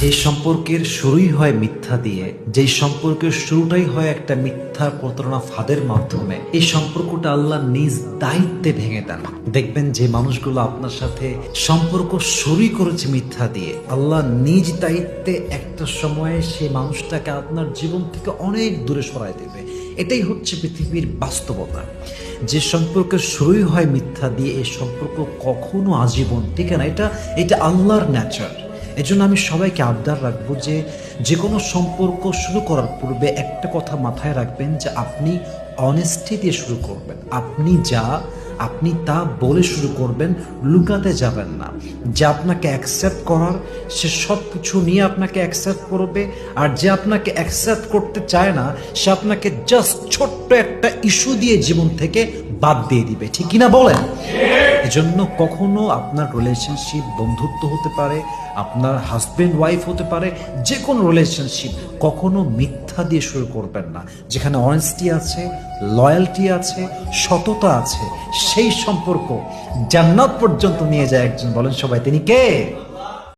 যে সম্পর্কের শুরুই হয় মিথ্যা দিয়ে, যেই সম্পর্কের শুরুটাই হয় একটা মিথ্যা প্রতারণা ফাঁদের মাধ্যমে, এই সম্পর্কটা আল্লাহ নিজ দায়িত্বে ভেঙে দেন। দেখবেন যে মানুষগুলো আপনার সাথে সম্পর্ক শুরুই করেছে মিথ্যা দিয়ে, আল্লাহ নিজ দায়িত্বে একটা সময়ে সেই মানুষটাকে আপনার জীবন থেকে অনেক দূরে সরায় দেবে। এটাই হচ্ছে পৃথিবীর বাস্তবতা। যে সম্পর্কের শুরুই হয় মিথ্যা দিয়ে, এই সম্পর্ক কখনো আজীবন টিকে না। এটা আল্লাহর নেচার। এজন্য আমি সবাইকে আবদার রাখবো যে কোনো সম্পর্ক শুরু করার পূর্বে একটা কথা মাথায় রাখবেন, যে আপনি অনেস্টি দিয়ে শুরু করবেন। আপনি তা বলে শুরু করবেন, লুকাতে যাবেন না। যে আপনাকে অ্যাকসেপ্ট করার, সে সব কিছু নিয়ে আপনাকে অ্যাকসেপ্ট করবে। আর যে আপনাকে অ্যাকসেপ্ট করতে চায় না, সে আপনাকে জাস্ট ছোট্ট একটা ইস্যু দিয়ে জীবন থেকে বাদ দিয়ে দিবে। ঠিক কিনা বলেন? এজন্য কখনো আপনার রিলেশনশিপ বন্ধুত্ব হতে পারে, আপনার হাজবেন্ড ওয়াইফ হতে পারে, যে কোনো রিলেশনশিপ কখনো মিথ্যা দিয়ে শুরু করবেন না। যেখানে অনেস্টি আছে, লয়্যালটি আছে, সততা আছে, সেই সম্পর্ক জান্নাত পর্যন্ত নিয়ে যায় একজন। বলেন সবাই, তিনি কে?